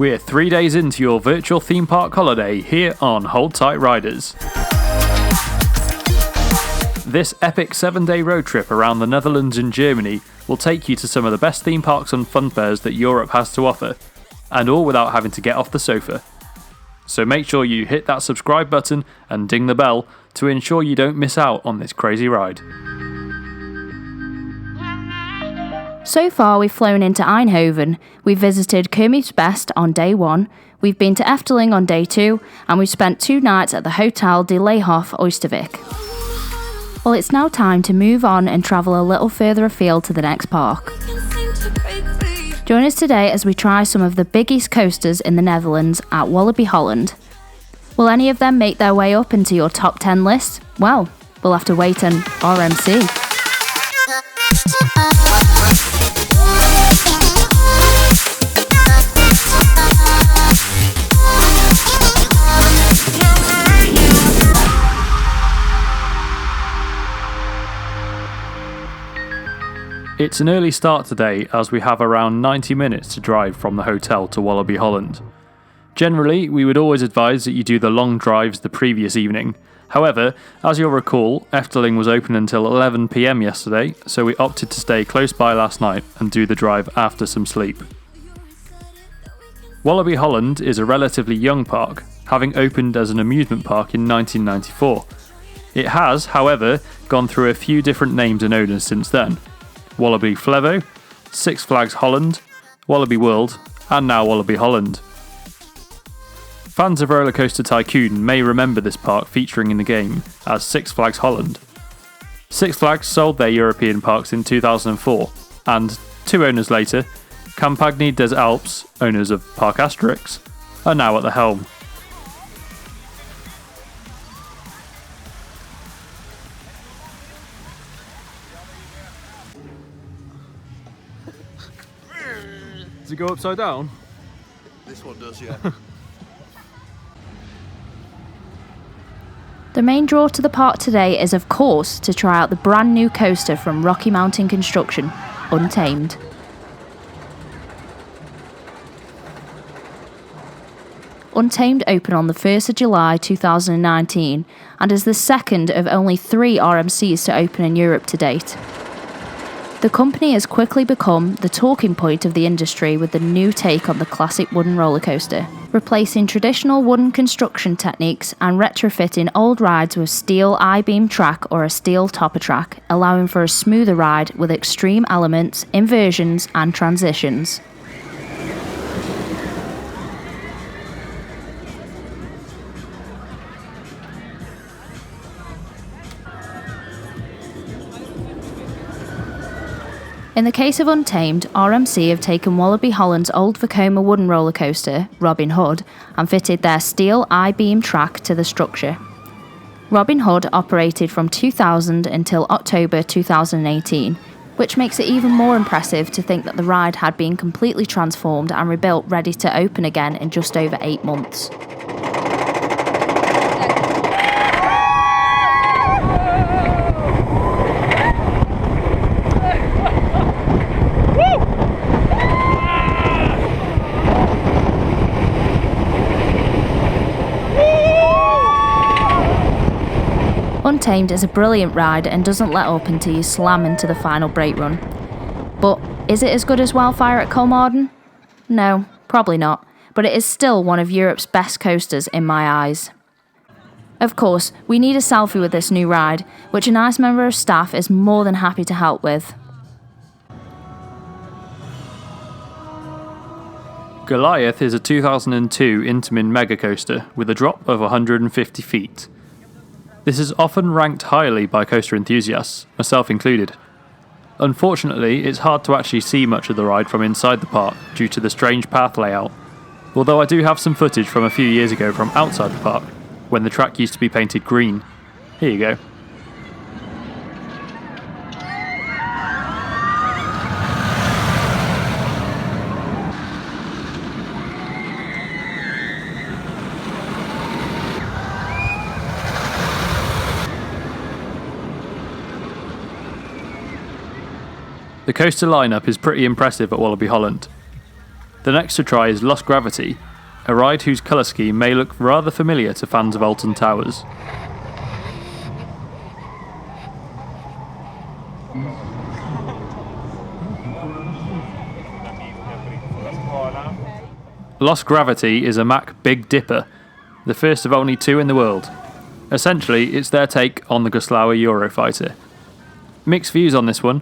We're 3 days into your virtual theme park holiday here on Hold Tight Riders. This epic 7-day road trip around the Netherlands and Germany will take you to some of the best theme parks and fun fairs that Europe has to offer, and all without having to get off the sofa. So make sure you hit that subscribe button and ding the bell to ensure you don't miss out on this crazy ride. So far we've flown into Eindhoven, we've visited Kermie's Best on day 1, we've been to Efteling on day 2, and we've spent 2 nights at the Hotel de Leeghof Oosterwijk. Well, it's now time to move on and travel a little further afield to the next park. Join us today as we try some of the biggest coasters in the Netherlands at Walibi Holland. Will any of them make their way up into your top 10 list? Well, we'll have to wait and RMC. It's an early start today as we have around 90 minutes to drive from the hotel to Walibi Holland. Generally, we would always advise that you do the long drives the previous evening. However, as you'll recall, Efteling was open until 11 PM yesterday, so we opted to stay close by last night and do the drive after some sleep. Walibi Holland is a relatively young park, having opened as an amusement park in 1994. It has, however, gone through a few different names and owners since then. Walibi Flevo, Six Flags Holland, Walibi World, and now Walibi Holland. Fans of Roller Coaster Tycoon may remember this park featuring in the game as Six Flags Holland. Six Flags sold their European parks in 2004, and 2 owners later, Compagnie des Alpes, owners of Park Asterix, are now at the helm. Does it go upside down? This one does, yeah. The main draw to the park today is, of course, to try out the brand new coaster from Rocky Mountain Construction, Untamed. Untamed opened on the 1st of July 2019 and is the second of only 3 RMCs to open in Europe to date. The company has quickly become the talking point of the industry with the new take on the classic wooden roller coaster, replacing traditional wooden construction techniques and retrofitting old rides with steel I-beam track or a steel topper track, allowing for a smoother ride with extreme elements, inversions and transitions. In the case of Untamed, RMC have taken Walibi Holland's old Vekoma wooden roller coaster, Robin Hood, and fitted their steel I-beam track to the structure. Robin Hood operated from 2000 until October 2018, which makes it even more impressive to think that the ride had been completely transformed and rebuilt ready to open again in just over 8 months. Untamed is a brilliant ride and doesn't let up until you slam into the final brake run. But is it as good as Wildfire at Kolmården? No, probably not, but it is still one of Europe's best coasters in my eyes. Of course, we need a selfie with this new ride, which a nice member of staff is more than happy to help with. Goliath is a 2002 Intamin mega coaster with a drop of 150 feet. This is often ranked highly by coaster enthusiasts, myself included. Unfortunately, it's hard to actually see much of the ride from inside the park due to the strange path layout, although I do have some footage from a few years ago from outside the park, when the track used to be painted green. Here you go. The coaster lineup is pretty impressive at Walibi Holland. The next to try is Lost Gravity, a ride whose colour scheme may look rather familiar to fans of Alton Towers. Lost Gravity is a Mack Big Dipper, the first of only 2 in the world. Essentially, it's their take on the Goslauer Eurofighter. Mixed views on this one.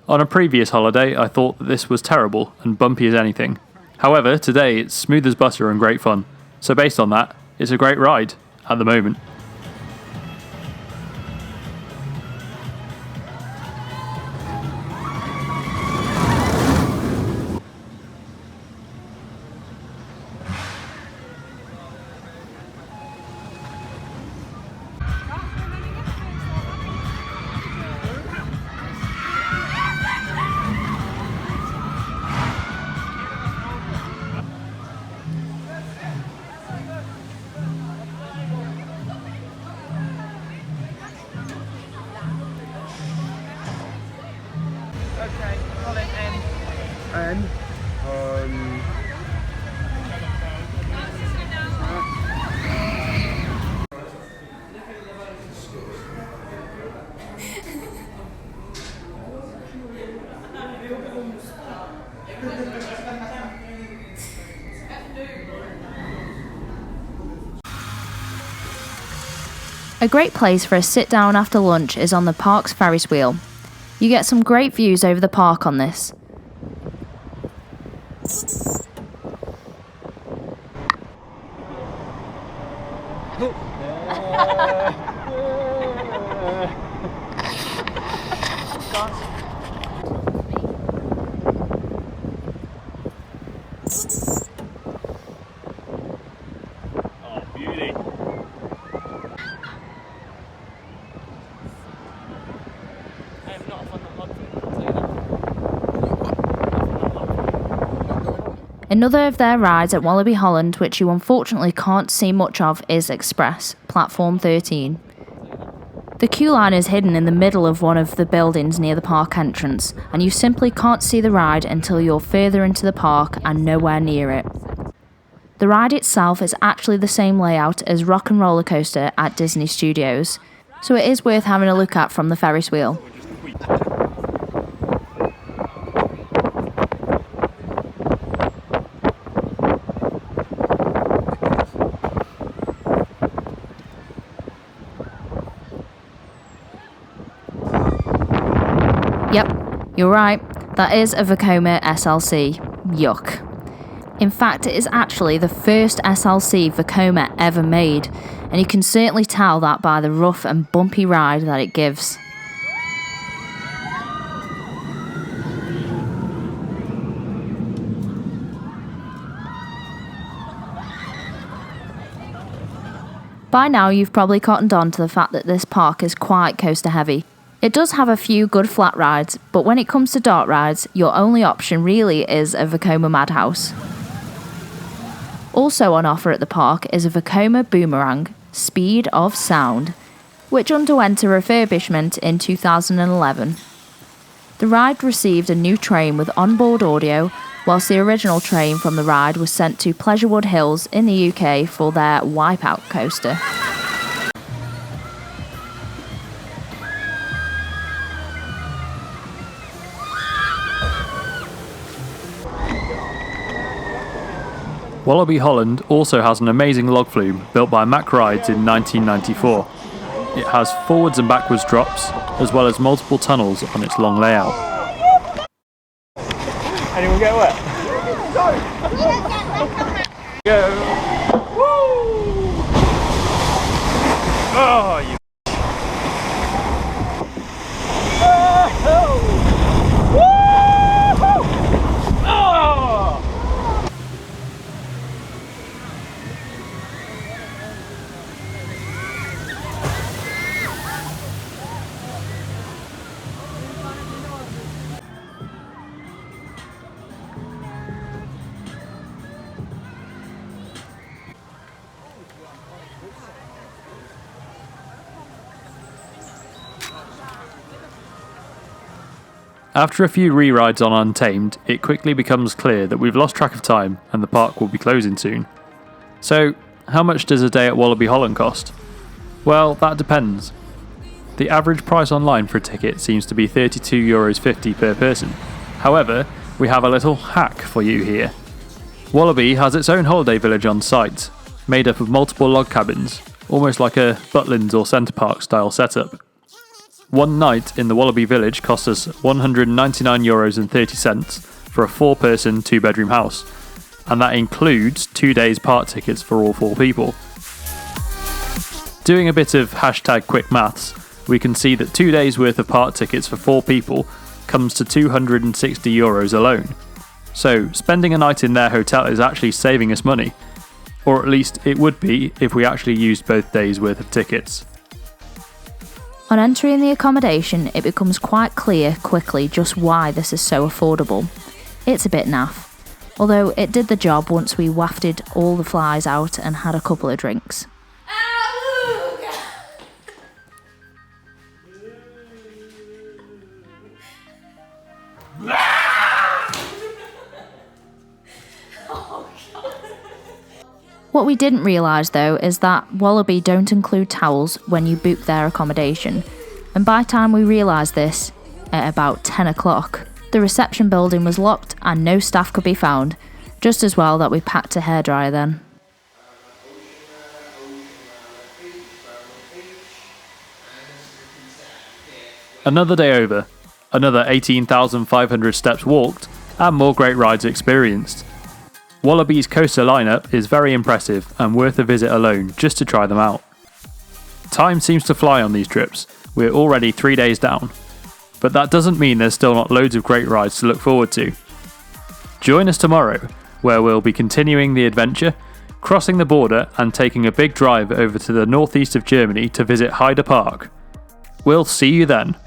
On a previous holiday, I thought that this was terrible and bumpy as anything. However, today it's smooth as butter and great fun. So based on that, it's a great ride, at the moment. Okay, call it N. N. A great place for a sit down after lunch is on the park's Ferris wheel. You get some great views over the park on this. Oh, beauty. Another of their rides at Walibi Holland, which you unfortunately can't see much of, is Xpress, platform 13. The queue line is hidden in the middle of one of the buildings near the park entrance, and you simply can't see the ride until you're further into the park and nowhere near it. The ride itself is actually the same layout as Rock and Roller Coaster at Disney Studios, so it is worth having a look at from the Ferris wheel. Yep, you're right, that is a Vekoma SLC. Yuck. In fact, it is actually the first SLC Vekoma ever made, and you can certainly tell that by the rough and bumpy ride that it gives. By now you've probably cottoned on to the fact that this park is quite coaster heavy. It does have a few good flat rides, but when it comes to dark rides, your only option really is a Vekoma Madhouse. Also on offer at the park is a Vekoma Boomerang, Speed of Sound, which underwent a refurbishment in 2011. The ride received a new train with onboard audio, whilst the original train from the ride was sent to Pleasurewood Hills in the UK for their Wipeout coaster. Walibi Holland also has an amazing log flume built by Mack Rides in 1994. It has forwards and backwards drops, as well as multiple tunnels on its long layout. Anyone get wet? Go! Woo! Oh, you. After a few re-rides on Untamed, it quickly becomes clear that we've lost track of time and the park will be closing soon. So, how much does a day at Walibi Holland cost? Well, that depends. The average price online for a ticket seems to be €32.50 per person. However, we have a little hack for you here. Walibi has its own holiday village on site, made up of multiple log cabins, almost like a Butlins or Centre Park style setup. One night in the Walibi village costs us €199.30 for a 4-person, 2-bedroom house, and that includes 2 days park tickets for all 4 people. Doing a bit of #quick maths, we can see that 2 days worth of park tickets for 4 people comes to €260 alone. So spending a night in their hotel is actually saving us money, or at least it would be if we actually used both days worth of tickets. On entering the accommodation, it becomes quite clear quickly just why this is so affordable. It's a bit naff, although it did the job once we wafted all the flies out and had a couple of drinks. What we didn't realise though is that Walibi don't include towels when you book their accommodation, and by the time we realised this, at about 10 o'clock, the reception building was locked and no staff could be found, just as well that we packed a hairdryer then. Another day over, another 18,500 steps walked, and more great rides experienced. Walibi's coaster lineup is very impressive and worth a visit alone just to try them out. Time seems to fly on these trips, we're already 3 days down, but that doesn't mean there's still not loads of great rides to look forward to. Join us tomorrow, where we'll be continuing the adventure, crossing the border and taking a big drive over to the northeast of Germany to visit Heide Park. We'll see you then.